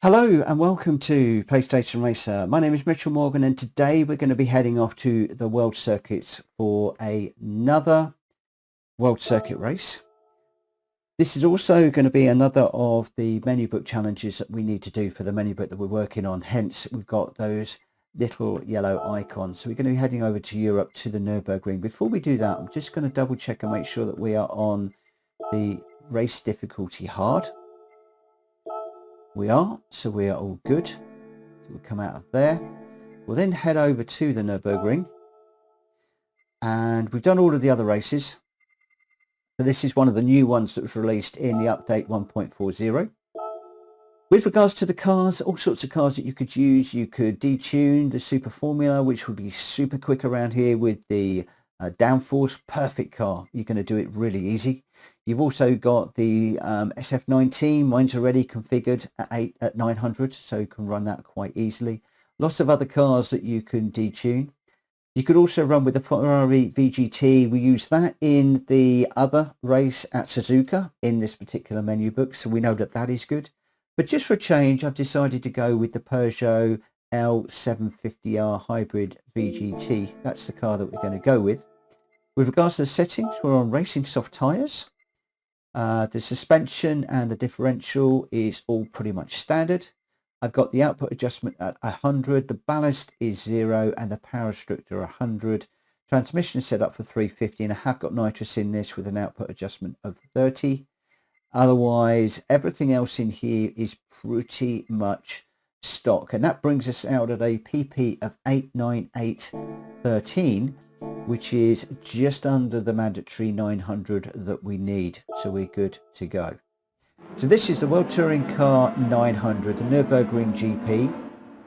Hello and welcome to PlayStation Racer. My name is Mitchell Morgan and today we're going to be heading off to the World Circuits for another World Circuit race. This is also going to be another of the menu book challenges that we need to do for the menu book that we're working on. Hence we've got those little yellow icons. So we're going to be heading over to Europe to the Nürburgring. Before we do that, I'm just going to double check and make sure that we are on the race difficulty hard. We are, so we are all good. So we'll come out of there. We'll then head over to the Nürburgring. And we've done all of the other races. So this is one of the new ones that was released in the update 1.40. With regards to the cars, all sorts of cars that you could use. You could detune the Super Formula, which would be super quick around here with the downforce. Perfect car. You're going to do it really easy. You've also got the SF19. Mine's already configured at 900, so you can run that quite easily. Lots of other cars that you can detune. You could also run with the Ferrari VGT. We use that in the other race at Suzuka in this particular menu book, so we know that that is good. But just for a change, I've decided to go with the Peugeot L750R Hybrid VGT. That's the car that we're going to go with. With regards to the settings, we're on racing soft tyres. The suspension and the differential is all pretty much standard. I've got the output adjustment at 100, the ballast is 0 and the power restrictor 100. Transmission is set up for 350 and I have got nitrous in this with an output adjustment of 30. Otherwise, everything else in here is pretty much stock, and that brings us out at a PP of 89813, which is just under the mandatory 900 that we need, so we're good to go. So this is the World Touring Car 900, the Nurburgring GP,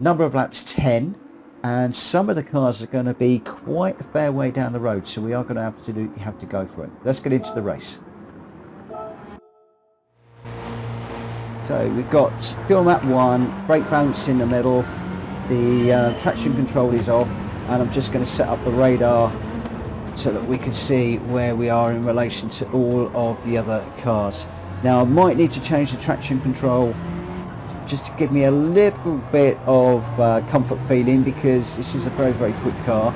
number of laps 10, and some of the cars are going to be quite a fair way down the road, so we are going to absolutely have to go for it. Let's get into the race. So we've got fuel map 1, brake balance in the middle, the traction control is off, and I'm just going to set up the radar so that we can see where we are in relation to all of the other cars. Now I might need to change the traction control just to give me a little bit of comfort feeling, because this is a very quick car,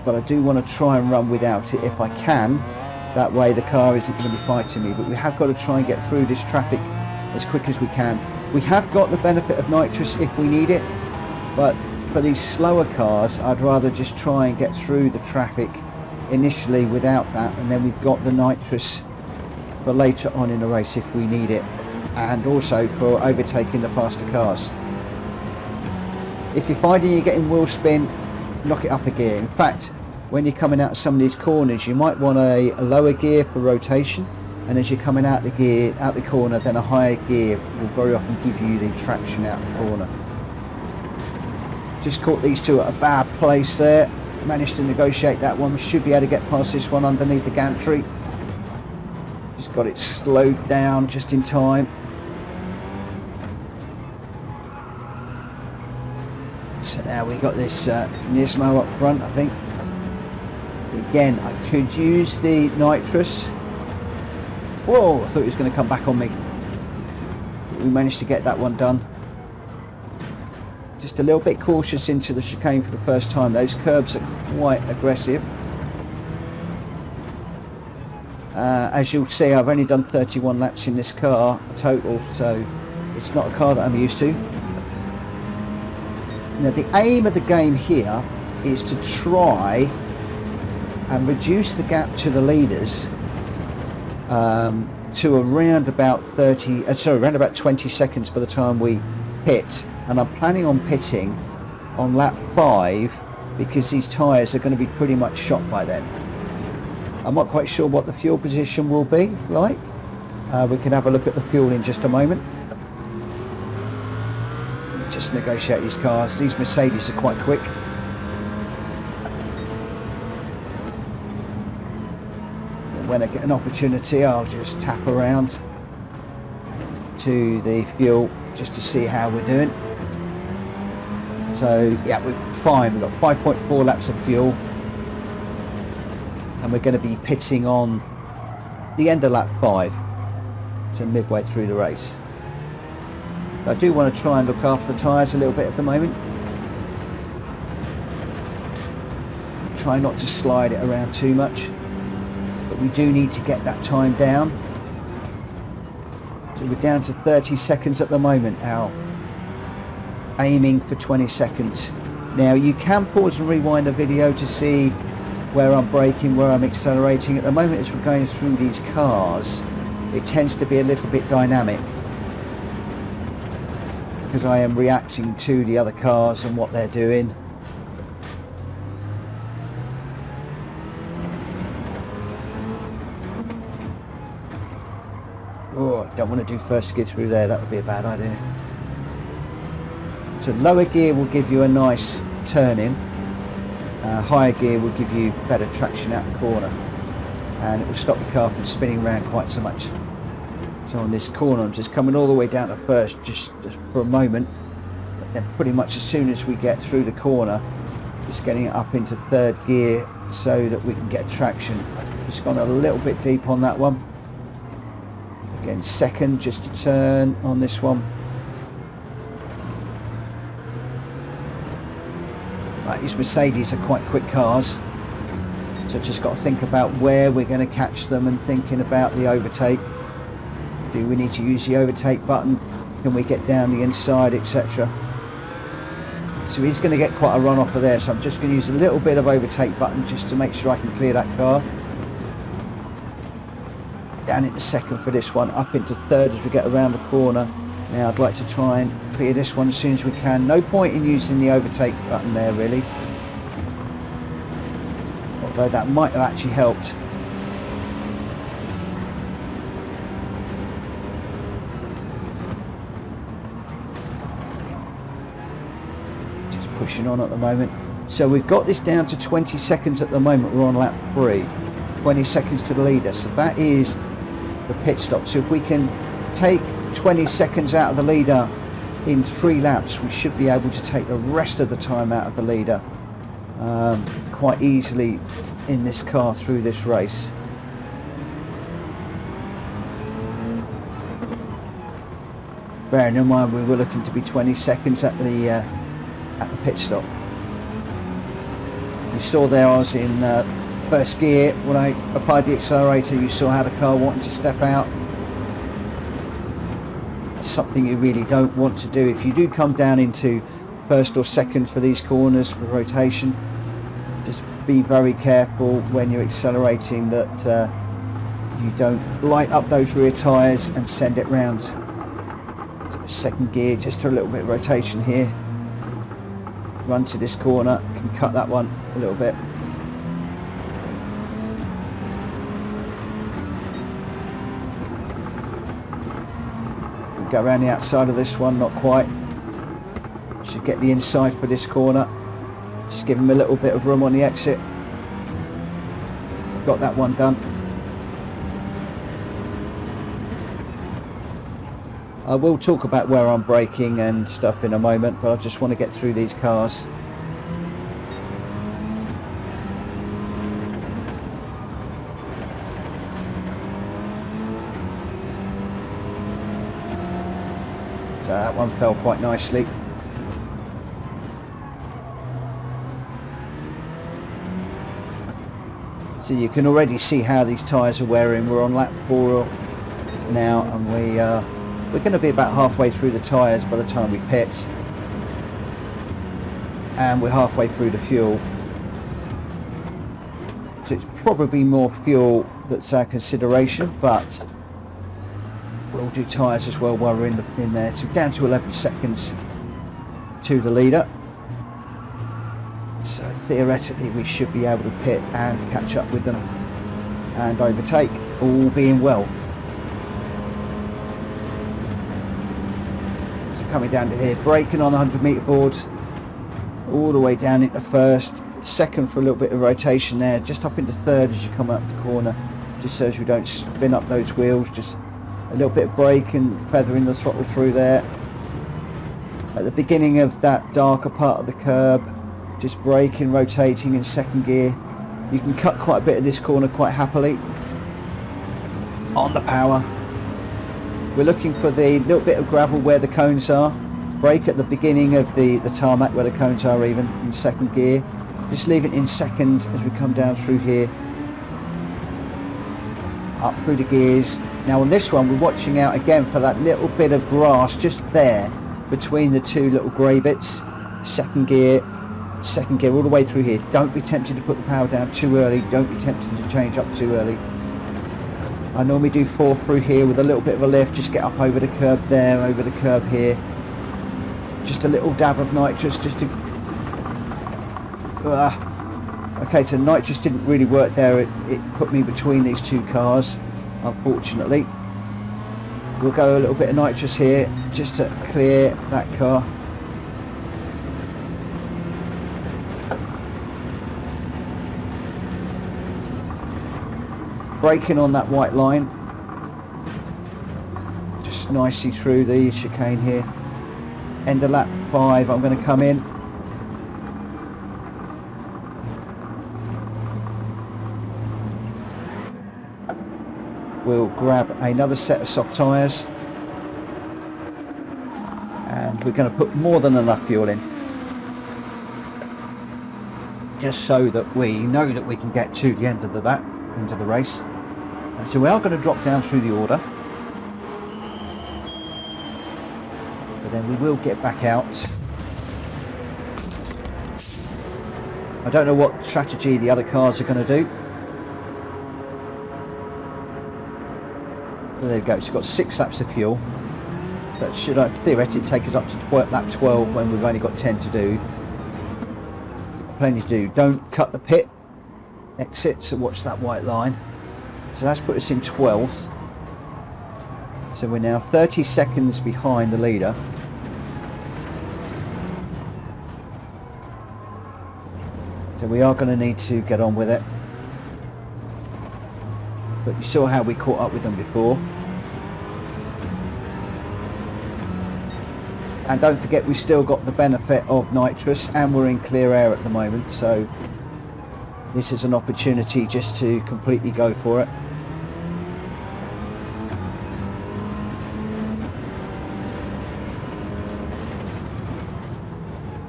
but I do want to try and run without it if I can. That way the car isn't going to be fighting me, but we have got to try and get through this traffic as quick as we can. We have got the benefit of nitrous if we need it, but for these slower cars I'd rather just try and get through the traffic initially without that, and then we've got the nitrous for later on in the race if we need it, and also for overtaking the faster cars. If you're finding you're getting wheel spin, knock it up a gear. In fact, when you're coming out of some of these corners, you might want a lower gear for rotation, and as you're coming out the corner, then a higher gear will very often give you the traction out the corner. Just caught these two at a bad place there. Managed to negotiate that one. We should be able to get past this one underneath the gantry. Just got it slowed down just in time. So now we got this Nismo up front, I think. Again, I could use the nitrous. Whoa, I thought he was going to come back on me. We managed to get that one done. Just a little bit cautious into the chicane for the first time. Those curbs are quite aggressive. As you'll see, I've only done 31 laps in this car total, so it's not a car that I'm used to. Now the aim of the game here is to try and reduce the gap to the leaders to around about 20 seconds by the time we pit, and I'm planning on pitting on lap 5 because these tyres are going to be pretty much shot by then. I'm not quite sure what the fuel position will be like. We can have a look at the fuel in just a moment. Just negotiate these cars. These Mercedes are quite quick. When I get an opportunity, I'll just tap around to the fuel just to see how we're doing. So yeah, we're fine. We've got 5.4 laps of fuel, and we're going to be pitting on the end of lap 5, so midway through the race. I do want to try and look after the tyres a little bit at the moment. Try not to slide it around too much, but we do need to get that time down. So we're down to 30 seconds at the moment, Al. Aiming for 20 seconds. Now you can pause and rewind the video to see where I'm braking, where I'm accelerating. At the moment, as we're going through these cars, it tends to be a little bit dynamic because I am reacting to the other cars and what they're doing. Oh, I don't want to do first skid through there, that would be a bad idea. So lower gear will give you a nice turn in. Higher gear will give you better traction out the corner, and it will stop the car from spinning around quite so much. So on this corner I'm just coming all the way down to first just for a moment, but then pretty much as soon as we get through the corner, just getting it up into third gear so that we can get traction. Just gone a little bit deep on that one. Again, second just to turn on this one. Right, these Mercedes are quite quick cars, so just got to think about where we're going to catch them and thinking about the overtake. Do we need to use the overtake button? Can we get down the inside, etc.? So he's going to get quite a run off of there, so I'm just going to use a little bit of overtake button just to make sure I can clear that car. Down into second for this one, up into third as we get around the corner. Now I'd like to try and clear this one as soon as we can. No point in using the overtake button there really, although that might have actually helped. Just pushing on at the moment. So we've got this down to 20 seconds at the moment. We're on lap 3, 20 seconds to the leader, so that is the pit stop. So if we can take 20 seconds out of the leader in 3 laps, we should be able to take the rest of the time out of the leader quite easily in this car through this race. Bearing in mind we were looking to be 20 seconds at the pit stop. You saw there I was in first gear. When I applied the accelerator, you saw how the car wanted to step out. Something you really don't want to do. If you do come down into first or second for these corners for rotation, just be very careful when you're accelerating that you don't light up those rear tyres and send it round. So second gear, just a little bit of rotation here. Run to this corner, can cut that one a little bit. Go around the outside of this one, not quite. Should get the inside for this corner. Just give him a little bit of room on the exit. Got that one done. I will talk about where I'm braking and stuff in a moment, but I just want to get through these cars. So that one fell quite nicely. So you can already see how these tyres are wearing. We're on lap 4 now, and we're going to be about halfway through the tyres by the time we pit, and we're halfway through the fuel. So it's probably more fuel that's our consideration, but we'll do tyres as well while we're in there. So down to 11 seconds to the leader. So theoretically we should be able to pit and catch up with them and overtake, all being well. So coming down to here, braking on the 100 metre board, all the way down into first, second for a little bit of rotation there, just up into third as you come out the corner, just so as we don't spin up those wheels. Just a little bit of brake and feathering the throttle through there. At the beginning of that darker part of the curb, just braking, rotating in second gear. You can cut quite a bit of this corner quite happily on the power. We're looking for the little bit of gravel where the cones are. Brake at the beginning of the tarmac where the cones are, even in second gear. Just leave it in second as we come down through here. Up through the gears. Now on this one we're watching out again for that little bit of grass just there between the two little grey bits. Second gear all the way through here. Don't be tempted to put the power down too early. Don't be tempted to change up too early. I normally do 4 through here with a little bit of a lift. Just get up over the curb there, over the curb here. Just a little dab of nitrous just to... Okay, so nitrous didn't really work there. It put me between these two cars, unfortunately. We'll go a little bit of nitrous here just to clear that car. Braking on that white line. Just nicely through the chicane here. End of lap 5, I'm going to come in. We'll grab another set of soft tyres. And we're going to put more than enough fuel in. Just so that we know that we can get to the end of the lap, end of the race. And so we are going to drop down through the order. But then we will get back out. I don't know what strategy the other cars are going to do. So there we go, so we've got 6 laps of fuel. So that should theoretically take us up to lap 12 when we've only got 10 to do. Plenty to do. Don't cut the pit. Exit, so watch that white line. So that's put us in 12th. So we're now 30 seconds behind the leader. So we are going to need to get on with it. But you saw how we caught up with them before. And don't forget, we still got the benefit of nitrous and we're in clear air at the moment, so this is an opportunity just to completely go for it.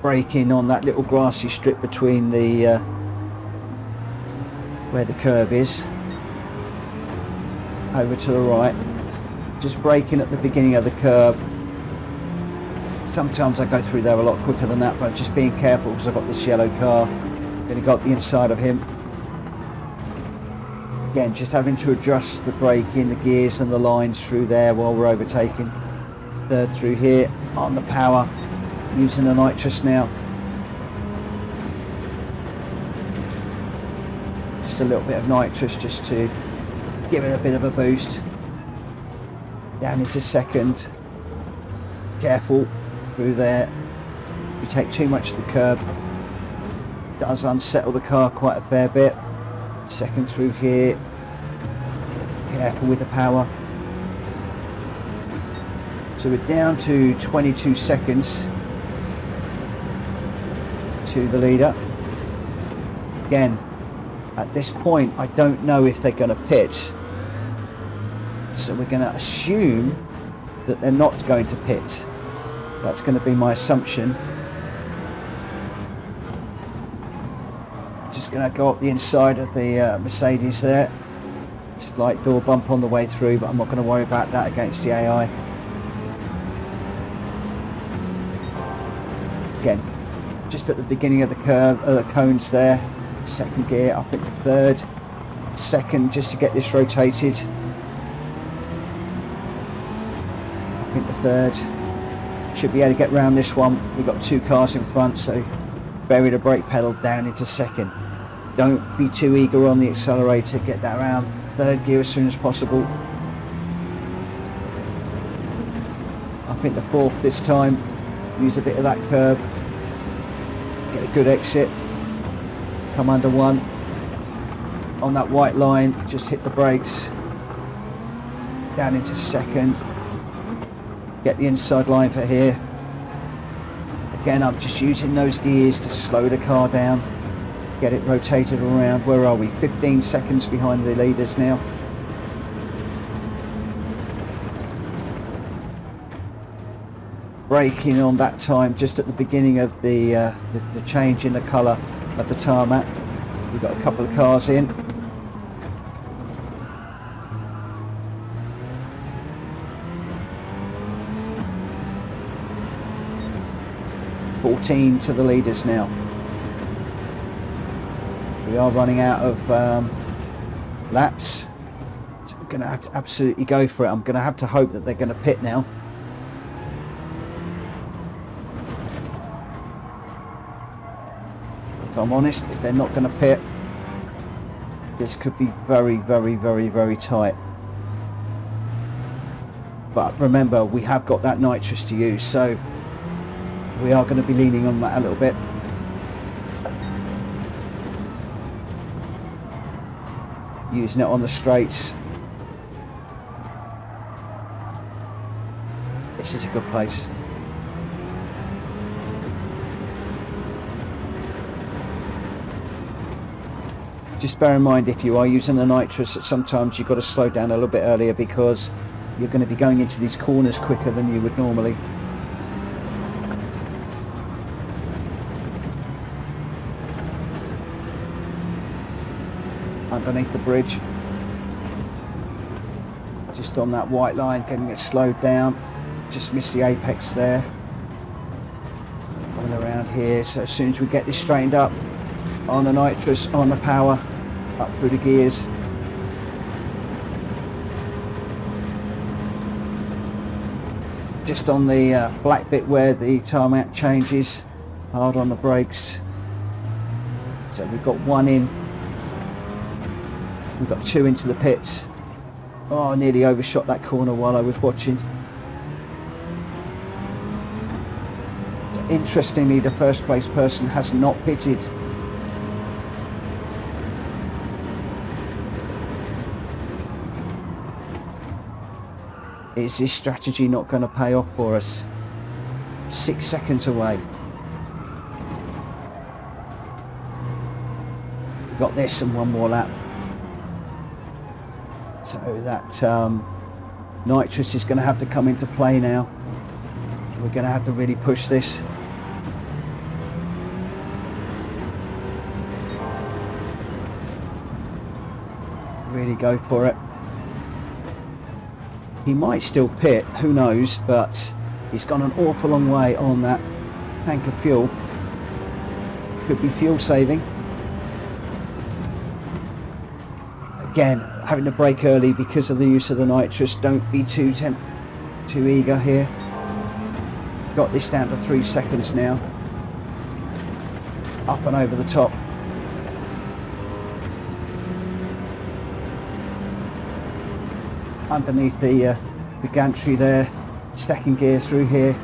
Braking on that little grassy strip between the where the curb is. Over to the right, just braking at the beginning of the curb. Sometimes I go through there a lot quicker than that, but just being careful because I've got this yellow car. Going to go up the inside of him. Again, just having to adjust the braking, the gears and the lines through there while we're overtaking. Third through here on the power, using the nitrous now. Just a little bit of nitrous just to give it a bit of a boost. Down into second. Careful through there. You take too much of the curb. Does unsettle the car quite a fair bit. Second through here. Careful with the power. So we're down to 22 seconds to the leader. Again, at this point I don't know if they're going to pit. So we're going to assume that they're not going to pit. That's going to be my assumption. Just going to go up the inside of the Mercedes there. Slight door bump on the way through, but I'm not going to worry about that against the AI. Again, just at the beginning of the curve, the cones there. Second gear up into third. Second, just to get this rotated. Up into third. Should be able to get round this one. We've got 2 cars in front, so bury the brake pedal down into second. Don't be too eager on the accelerator. Get that around third gear as soon as possible. Up into fourth this time. Use a bit of that curb. Get a good exit. Come under one. On that white line, just hit the brakes. Down into second. Get the inside line for here. Again, I'm just using those gears to slow the car down. Get it rotated around. Where are we? 15 seconds behind the leaders now. braking on that time just at the beginning of the change in the colour of the tarmac. We've got a couple of cars in. $14 to the leaders now. We are running out of laps, so we're going to have to absolutely go for it. I'm going to have to hope that they're going to pit now. If I'm honest, if they're not going to pit, this could be very, very, very, very tight. But remember, we have got that nitrous to use, so we are going to be leaning on that a little bit. Using it on the straights. This is a good place. Just bear in mind, if you are using the nitrous, that sometimes you've got to slow down a little bit earlier because you're going to be going into these corners quicker than you would normally. Underneath the bridge, just on that white line, getting it slowed down. Just missed the apex there. Coming around here, so as soon as we get this straightened up, on the nitrous, on the power, up through the gears. Just on the black bit where the tarmac changes, hard on the brakes. So we've got one in. We've got two into the pits. Oh, I nearly overshot that corner while I was watching. So interestingly, the first place person has not pitted. Is this strategy not going to pay off for us? 6 seconds away. We've got this and one more lap. So that nitrous is going to have to come into play now. We're going to have to really push this. Really go for it. He might still pit, who knows, but he's gone an awful long way on that tank of fuel. Could be fuel saving. Again, having to brake early because of the use of the nitrous. Don't be too eager here. Got this down to 3 seconds now. Up and over the top. Underneath the gantry there, stacking gear through here.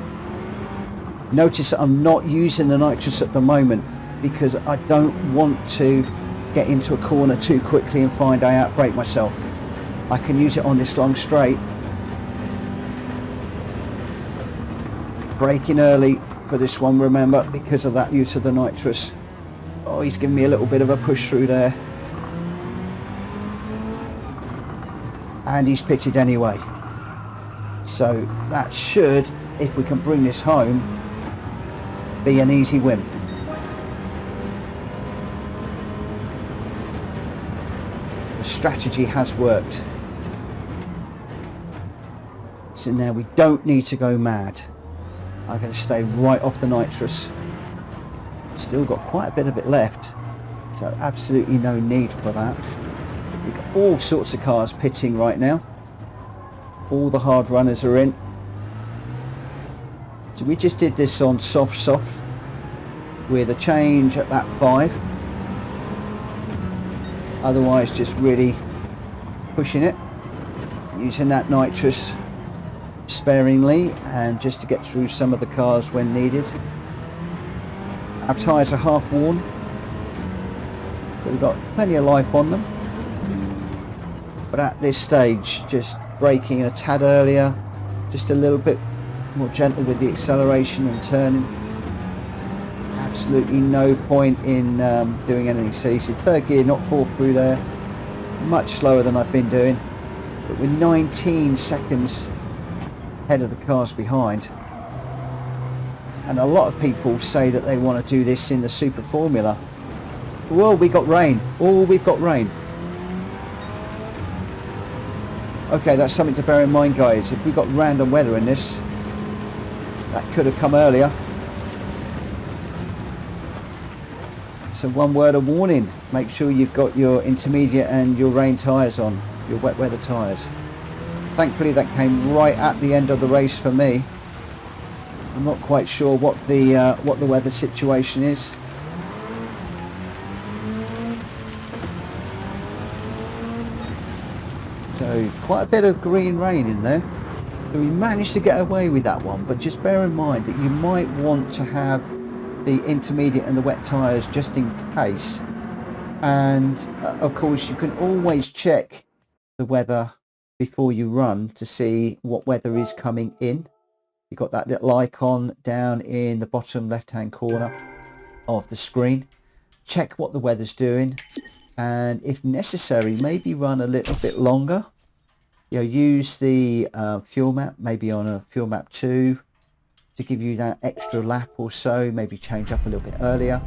Notice that I'm not using the nitrous at the moment because I don't want to get into a corner too quickly and find I outbrake myself. I can use it on this long straight. Braking early for this one, remember, because of that use of the nitrous. Oh, he's giving me a little bit of a push through there. And he's pitted anyway. So that should, if we can bring this home, be an easy win. The strategy has worked. So now we don't need to go mad. I'm going to stay right off the nitrous. Still got quite a bit of it left, so absolutely no need for that. We've got all sorts of cars pitting right now. All the hard runners are in. So we just did this on soft with a change at lap 5. Otherwise just really pushing it, using that nitrous sparingly and just to get through some of the cars when needed. Our tyres are half worn, so we've got plenty of life on them. But at this stage, just braking a tad earlier, just a little bit more gentle with the acceleration and turning. Absolutely no point in doing anything. So this is third gear, not fourth through there. Much slower than I've been doing. But we're 19 seconds ahead of the cars behind. and a lot of people say that they want to do this in the Super Formula. Well, we got rain. Oh, we've got rain. Okay, that's something to bear in mind, guys. If we've got random weather in this, that could have come earlier. So one word of warning, make sure you've got your intermediate and your rain tyres on, your wet weather tyres. Thankfully that came right at the end of the race for me. I'm not quite sure what the weather situation is. So quite a bit of green rain in there. So we managed to get away with that one, but just bear in mind that you might want to have the intermediate and the wet tyres just in case. And of course you can always check the weather before you run to see what weather is coming in. You've got that little icon down in the bottom left hand corner of the screen. Check what the weather's doing, and if necessary maybe run a little bit longer. You know, use the fuel map, maybe on a fuel map 2 to give you that extra lap or so, maybe change up a little bit earlier,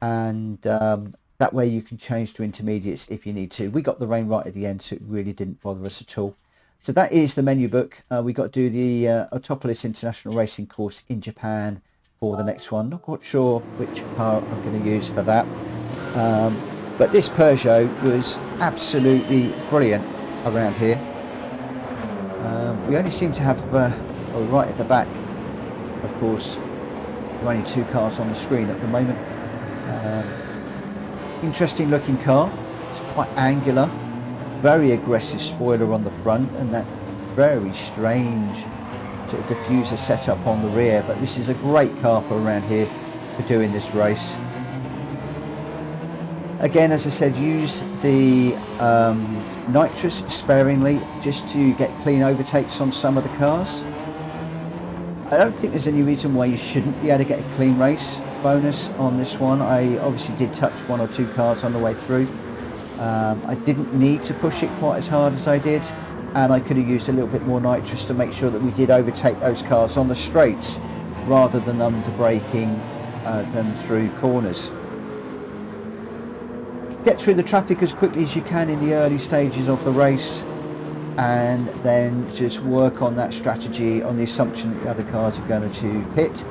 and that way you can change to intermediates if you need to. We got the rain right at the end, so it really didn't bother us at all. So that is the menu book. We got to do the Autopolis International Racing Course in Japan for the next one. Not quite sure which car I'm going to use for that, but this Peugeot was absolutely brilliant around here. We only seem to have right at the back, of course, there are only 2 cars on the screen at the moment. Interesting looking car. It's quite angular, very aggressive spoiler on the front, and that very strange sort of diffuser setup on the rear. But this is a great car for around here for doing this race. Again, as I said, use the nitrous sparingly just to get clean overtakes on some of the cars. I don't think there's any reason why you shouldn't be able to get a clean race bonus on this one. I obviously did touch 1 or 2 cars on the way through. I didn't need to push it quite as hard as I did, and I could have used a little bit more nitrous to make sure that we did overtake those cars on the straights rather than under braking them through corners. Get through the traffic as quickly as you can in the early stages of the race, and then just work on that strategy on the assumption that the other cars are going to pit.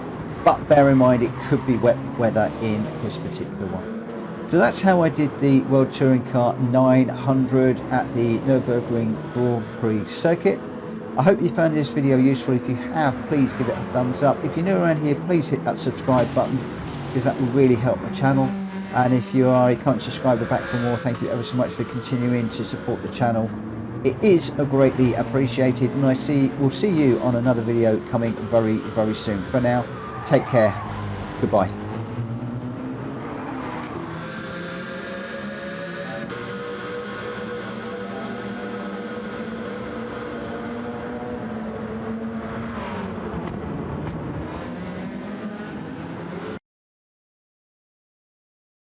But bear in mind it could be wet weather in this particular one. So that's how I did the World Touring Car 900 at the Nürburgring Grand Prix circuit. I hope you found this video useful. If you have, please give it a thumbs up. If you're new around here, please hit that subscribe button, because that will really help my channel. And if you are a current subscriber back for more, thank you ever so much for continuing to support the channel. It is greatly appreciated, and we'll see you on another video coming very, very soon. For now, take care. Goodbye.